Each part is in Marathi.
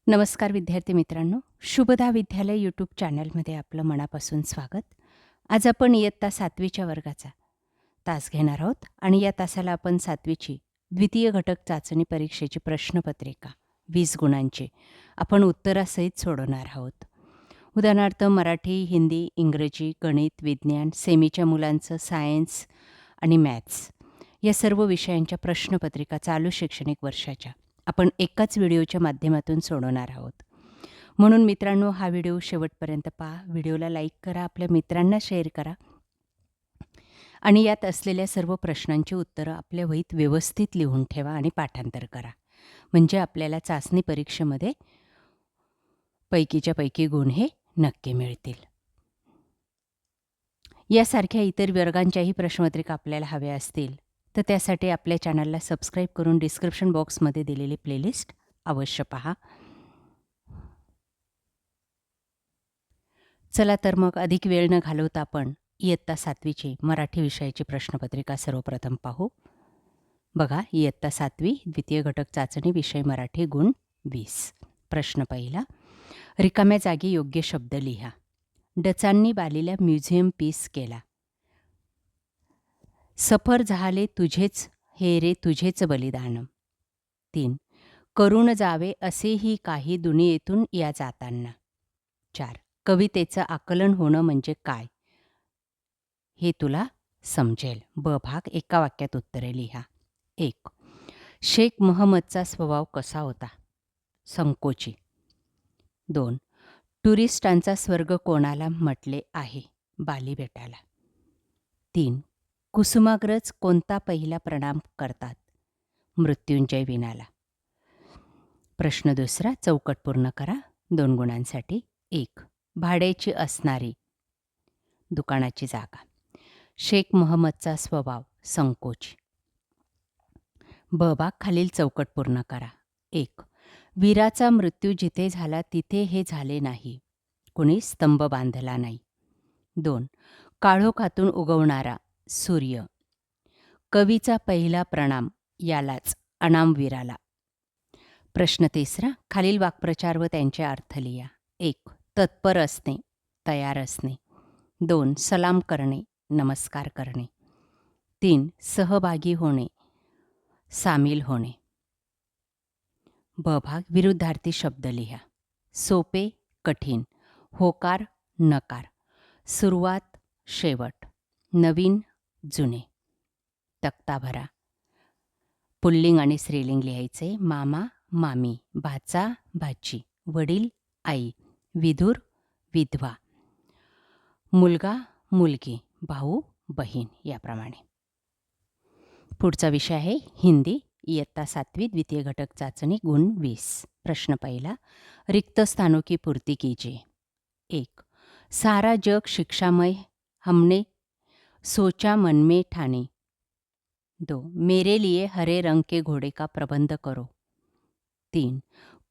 नमस्कार विद्यार्थी मित्रांनो, शुभदा विद्यालय यूट्यूब चॅनलमध्ये आपलं मनापासून स्वागत. आज आपण इयत्ता 7वीच्या वर्गाचा तास घेणार आहोत आणि या तासाला आपण 7वीची द्वितीय घटक चाचणी परीक्षेची प्रश्नपत्रिका 20 गुणांची आपण उत्तरासहित सोडवणार आहोत. उदाहरणार्थ मराठी, हिंदी, इंग्रजी, गणित, विज्ञान, सेमीच्या मुलांचं सायन्स आणि मॅथ्स या सर्व विषयांच्या प्रश्नपत्रिका चालू शैक्षणिक वर्षाच्या आपण एकाच व्हिडिओच्या माध्यमातून सोडवणार आहोत. म्हणून मित्रांनो, हा व्हिडिओ शेवटपर्यंत पहा. व्हिडिओला लाईक करा, आपल्या मित्रांना शेअर करा आणि यात असलेल्या सर्व प्रश्नांची उत्तरं आपल्या वहीत व्यवस्थित लिहून ठेवा आणि पाठांतर करा. म्हणजे आपल्याला चाचणी परीक्षेमध्ये पैकीच्या पैकी गुण हे नक्की मिळतील. यासारख्या इतर वर्गांच्याही प्रश्नपत्रिका आपल्याला हव्या असतील तर त्यासाठी आपल्या चॅनलला सबस्क्राईब करून डिस्क्रिप्शन बॉक्समध्ये दिलेली प्लेलिस्ट अवश्य पहा. चला तर मग अधिक वेळ न घालवता आपण इयत्ता 7वीची मराठी विषयाची प्रश्नपत्रिका सर्वप्रथम पाहू. बघा, इयत्ता 7वी द्वितीय घटक चाचणी विषय मराठी गुण 20. प्रश्न पहिला, रिकाम्या जागी योग्य शब्द लिहा. डचांनी बालीला म्युझियम पीस केला. सफर झाले तुझेच हे रे तुझेच बलिदान. 3. करून जावे असेही काही दुनियेतून या जातांना. 4. कवितेचं आकलन होणं म्हणजे काय हे तुला समजेल. ब भाग एका वाक्यात उत्तरे लिहा. 1. शेख महम्मदचा स्वभाव कसा होता? संकोची. 2. टुरिस्टांचा स्वर्ग कोणाला म्हटले आहे? बाली बेटाला. 3. कुसुमाग्रज कोणता पहिला प्रणाम करतात? मृत्युंजय विनाला. प्रश्न दुसरा, चौकट पूर्ण करा 2 गुणांसाठी. 1. भाड्याची असणारी दुकानाची जागा. शेख महम्मदचा स्वभाव संकोची. ब भाग खालील चौकट पूर्ण करा. 1. वीराचा मृत्यू जिथे झाला तिथे हे झाले नाही. कुणी स्तंभ बांधला नाही. 2. काळोखातून उगवणारा सूर्य. कवीचा पहिला प्रणाम यालाच अनामवीराला. प्रश्न तिसरा, खालील वाक्प्रचार व त्यांचे अर्थ लिहा. 1. तत्पर असणे, तयार असणे. 2. सलाम करणे, नमस्कार करणे. 3. सहभागी होणे, सामील होणे. ब भाग विरुद्धार्थी शब्द लिहा. सोपे, कठीण. होकार, नकार. सुरुवात, शेवट. नवीन, जुने. तक्ता भरा. पुल्लिंग आणि स्त्रीलिंग लिहायचे. मामा, मामी. भाचा, भाची. वडील, आई. विधुर, विधवा. मुलगा, मुलगी. भाऊ, बहीण याप्रमाणे. पुढचा विषय आहे हिंदी, इयत्ता 7वी द्वितीय घटक चाचणी गुण 20. प्रश्न पहिला, रिक्त स्थानों की पूर्ति कीजिए. 1. सारा जग शिक्षामय हमने सोचा मन में ठानी. 2. मेरे लिए हरे रंग के घोड़े का प्रबंध करो. 3.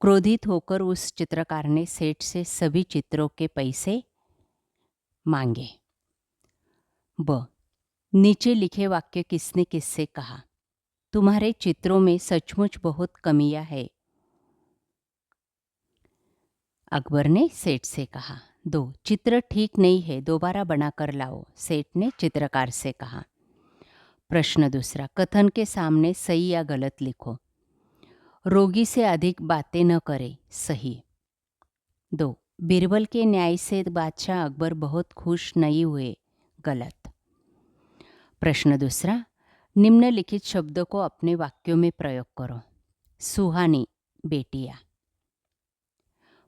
क्रोधित होकर उस चित्रकार ने सेठ से सभी चित्रों के पैसे मांगे. ब. नीचे लिखे वाक्य किसने किससे कहा? तुम्हारे चित्रों में सचमुच बहुत कमियां है. अकबर ने सेठ से कहा. 2. चित्र ठीक नहीं है, दोबारा बनाकर लाओ. सेठ ने चित्रकार से कहा. प्रश्न दूसरा, कथन के सामने सही या गलत लिखो. रोगी से अधिक बातें न करे, सही. 2. बीरबल के न्याय से बादशाह अकबर बहुत खुश नहीं हुए, गलत. प्रश्न दूसरा, निम्नलिखित शब्दों को अपने वाक्यों में प्रयोग करो. सुहानी, बेटियाँ.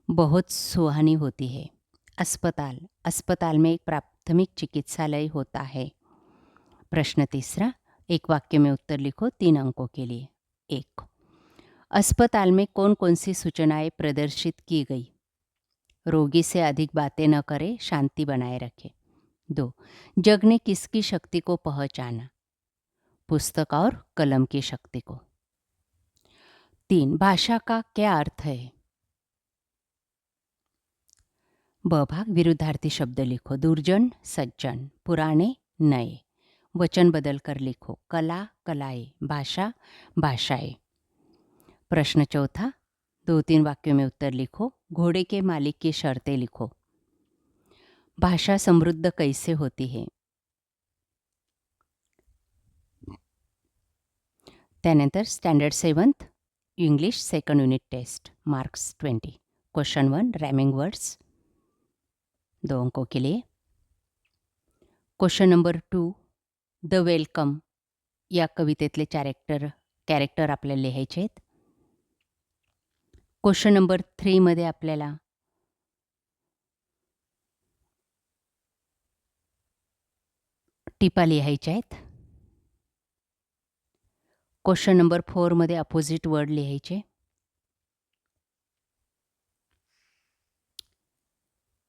बहुत सुहानी होती है. अस्पताल, अस्पताल में एक प्राथमिक चिकित्सालय होता है. प्रश्न तीसरा, एक वाक्य में उत्तर लिखो 3 अंकों के लिए. 1. अस्पताल में कौन कौन सी सूचनाएं प्रदर्शित की गई? रोगी से अधिक बातें न करे, शांति बनाए रखे. 2. जग ने किसकी शक्ति को पहचाना? पुस्तक और कलम की शक्ति को. 3. भाषा का क्या अर्थ है? ब भाग विरुद्धार्थी शब्द लिखो. दुर्जन, सज्जन. पुराने, नए. वचन बदल कर लिखो. कला, कलाएं. भाषा, भाषाएं. प्रश्न चौथा, 2-3 वाक्यों में उत्तर लिखो। घोड़े के मालिक की शर्तें लिखो। भाषा समृद्ध कैसे होती है? त्यानंतर standard 7th English second unit test, marks 20. Question 1 rhyming words, 2 अंकों के लिए. क्वेश्चन नंबर 2 द वेलकम या कवितेतले कॅरेक्टर आपल्याला लिहायचे आहेत. क्वेश्चन नंबर 3 मध्ये आपल्याला टिपा लिहायच्या आहेत. क्वेश्चन नंबर 4 मध्ये अपोजिट वर्ड लिहायचे.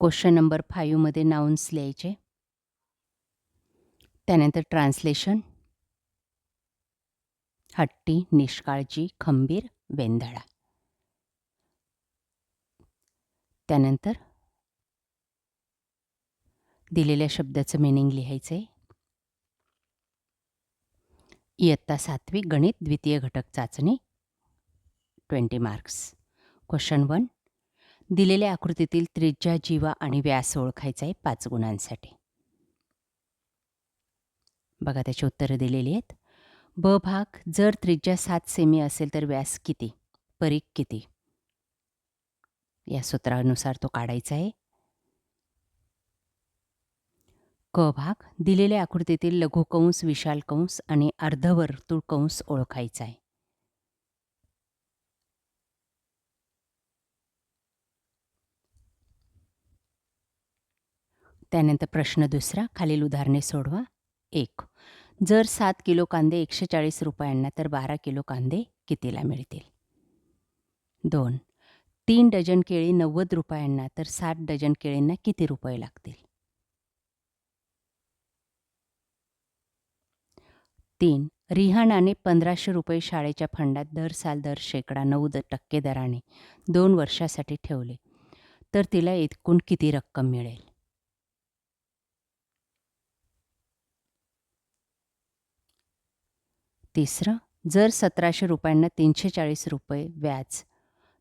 क्वेश्चन नंबर 5 मध्ये नाउन्स लिहायचे. त्यानंतर ट्रान्सलेशन, हट्टी, निष्काळजी, खंबीर, वेंधळा. त्यानंतर दिलेल्या शब्दाचं मीनिंग लिहायचं आहे. इयत्ता 7वी गणित द्वितीय घटक चाचणी 20 मार्क्स. क्वेश्चन 1 दिलेल्या आकृतीतील त्रिज्या, जीवा आणि व्यास ओळखायचा आहे 5 गुणांसाठी. बघा त्याची उत्तरं दिलेली आहेत. ब भाग जर त्रिज्या 7 सेमी असेल तर व्यास किती, परीघ किती, या सूत्रानुसार तो काढायचा आहे. क भाग दिलेल्या आकृतीतील लघुकंस, विशाल कंस आणि अर्धवर्तुळ कंस ओळखायचा आहे. त्यानंतर प्रश्न दुसरा, खालील उदाहरणे सोडवा. 1 जर 7 किलो कांदे 140 रुपयांना तर 12 किलो कांदे कितीला मिळतील? 2 3 डझन केळी 90 रुपयांना तर 60 डझन केळींना किती रुपये लागतील? 3 रिहानाने 1500 रुपये शाळेच्या फंडात दर 9% दराने 2 वर्षासाठी ठेवले तर तिला एकूण किती रक्कम मिळेल? 3 जर 1700 रुपयांना 340 रुपये व्याज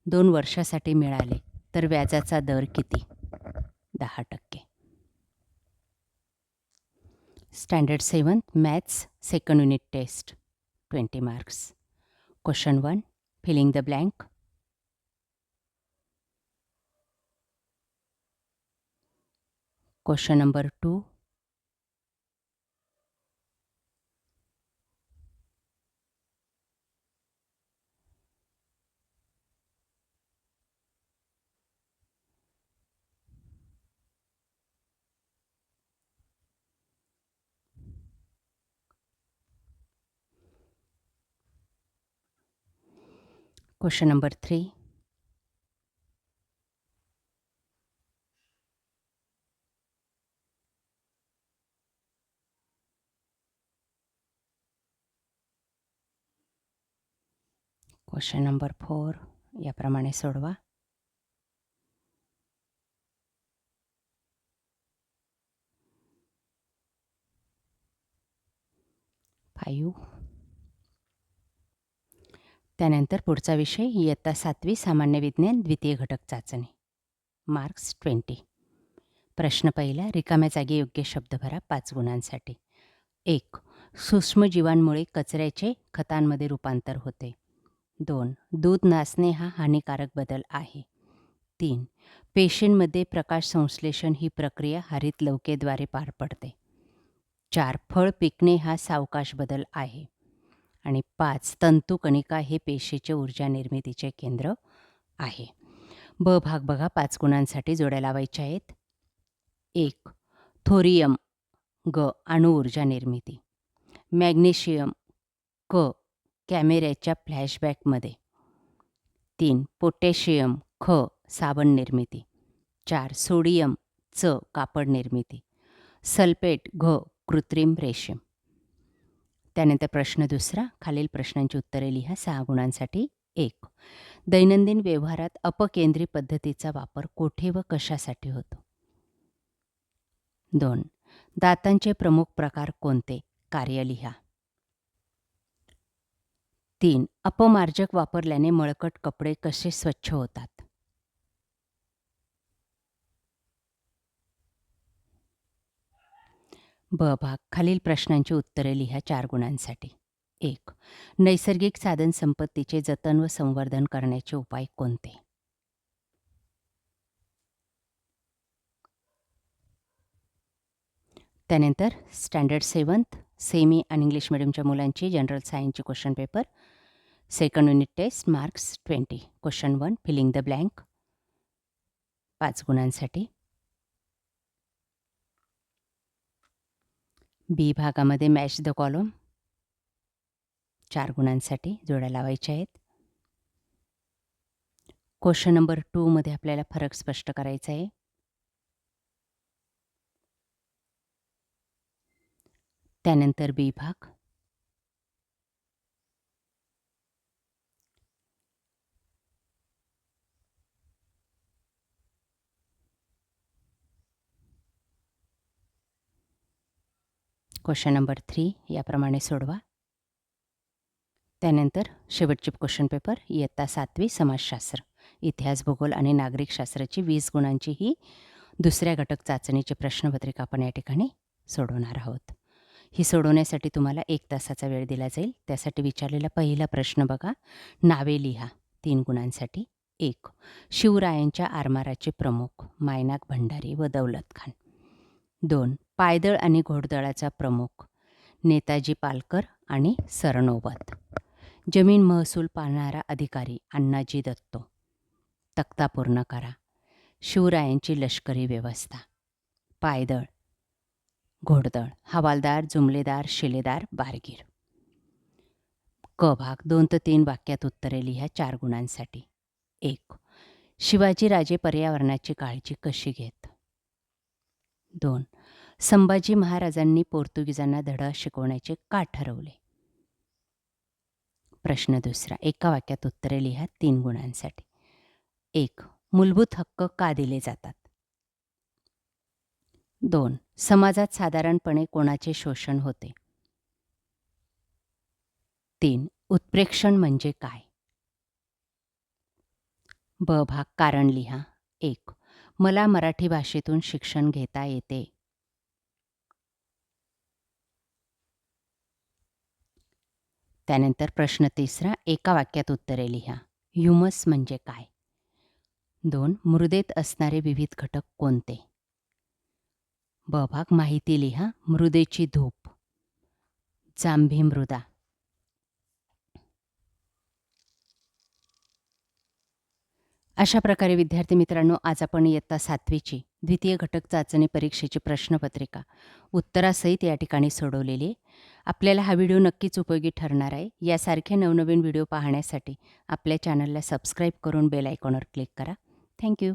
2 वर्षासाठी मिळाले तर व्याजाचा दर किती? 10%. Standard 7th maths second unit test 20 marks. Question 1 filling the blank. Question number 2 question number 3 question number 4 याप्रमाणे सोडवा. 5 त्यानंतर पुढचा विषय इयत्ता 7वी सामान्य विज्ञान द्वितीय घटक चाचणी, मार्क्स 20. प्रश्न पहिला, रिकाम्या जागी योग्य शब्द भरा 5 गुणांसाठी. 1 सूक्ष्मजीवांमुळे कचऱ्याचे खतांमध्ये रूपांतर होते. 2 दूध नासणे हा हानिकारक बदल आहे. 3 पेशींमध्ये प्रकाश संश्लेषण ही प्रक्रिया हरितलवकेद्वारे पार पडते. 4 फळ पिकणे हा सावकाश बदल आहे. आणि 5 तंतुकणिका हे पेशीचे ऊर्जा निर्मितीचे केंद्र आहे. ब भाग बघा 5 गुणांसाठी जोड्या लावायच्या आहेत. 1 थोरियम ग अणुऊर्जा निर्मिती. मॅग्नेशियम क कॅमेऱ्याच्या फ्लॅशबॅकमध्ये. 3 पोटॅशियम ख साबण निर्मिती. 4 सोडियम च कापड निर्मिती. सल्फेट घ कृत्रिम रेशीम. त्यानंतर प्रश्न दुसरा, खालील प्रश्नांची उत्तरे लिहा 6 गुणांसाठी. 1 दैनंदिन व्यवहारात अपकेंद्री पद्धतीचा वापर कोठे व कशासाठी होतो? 2 दातांचे प्रमुख प्रकार कोणते? कार्य लिहा. 3. अपमार्जक वापरल्याने मळकट कपडे कसे स्वच्छ होतात? ब भाग. खालील प्रश्नांची उत्तरे लिहा 4 गुणांसाठी. 1. नैसर्गिक साधनसंपत्तीचे जतन व संवर्धन करण्याचे उपाय कोणते? त्यानंतर स्टँडर्ड 7th सेमी आणि इंग्लिश मिडियमच्या मुलांची जनरल सायन्सची question paper. Second unit test marks 20. Question 1 filling the blank 5 गुणांसाठी. बी भागामध्ये मॅच द कॉलम 4 गुणांसाठी जोड्या लावायच्या आहेत. क्वेश्चन नंबर 2 मध्ये आपल्याला फरक स्पष्ट करायचा आहे. त्यानंतर बी भाग. क्वेश्चन नंबर 3 याप्रमाणे सोडवा. त्यानंतर शेवटची क्वेश्चन पेपर इयत्ता 7वी समाजशास्त्र, इतिहास, भूगोल आणि नागरिकशास्त्राची 20 गुणांची ही दुसऱ्या घटक चाचणीची प्रश्नपत्रिका आपण या ठिकाणी सोडवणार आहोत. ही सोडवण्यासाठी तुम्हाला 1 तासाचा वेळ दिला जाईल. त्यासाठी विचारलेला पहिला प्रश्न बघा. नावे लिहा 3 गुणांसाठी. 1. शिवरायांच्या आरमाराचे प्रमुख मायनाक भंडारी व दौलत खान. 2. पायदळ आणि घोडदळाचा प्रमुख नेताजी पालकर आणि सरनोबत. जमीन महसूल पाळणारा अधिकारी अण्णाजी दत्तो. तक्ता पूर्ण करा. शिवरायांची लष्करी व्यवस्था. पायदळ, घोडदळ, हवालदार, जुमलेदार, शिलेदार, बारगीर. क भाग. 2 ते 3 वाक्यात उत्तरे लिहा 4 गुणांसाठी. 1. शिवाजीराजे पर्यावरणाची काळजी कशी घेत? 2. संभाजी महाराजांनी पोर्तुगीजांना धडा शिकवण्याचे का ठरवले? प्रश्न दुसरा. एका वाक्यात उत्तरे लिहा 3 गुणांसाठी. 1. मूलभूत हक्क का दिले जातात? 2. समाजात साधारणपणे कोणाचे शोषण होते? 3. उत्प्रेक्षण म्हणजे काय? ब भाग. कारण लिहा. 1. मला मराठी भाषेतून शिक्षण घेता येते. त्यानंतर प्रश्न तिसरा. एका वाक्यात उत्तरे लिहा. ह्युमस म्हणजे काय? 2. मृदेत असणारे विविध घटक कोणते? ब भाग. माहिती लिहा. मृदेची धूप, जांभी मृदा. अशा प्रकारे विद्यार्थी मित्रांनो, आज आपण इयत्ता 7वीची द्वितीय घटक चाचणी परीक्षेची प्रश्नपत्रिका उत्तरासहित या ठिकाणी सोडवलेली आहे. आपल्याला हा व्हिडिओ नक्कीच उपयोगी ठरणार आहे. यासारखे नवनवीन व्हिडिओ पाहण्यासाठी आपल्या चॅनलला सबस्क्राईब करून बेल आयकॉनवर क्लिक करा. थँक्यू.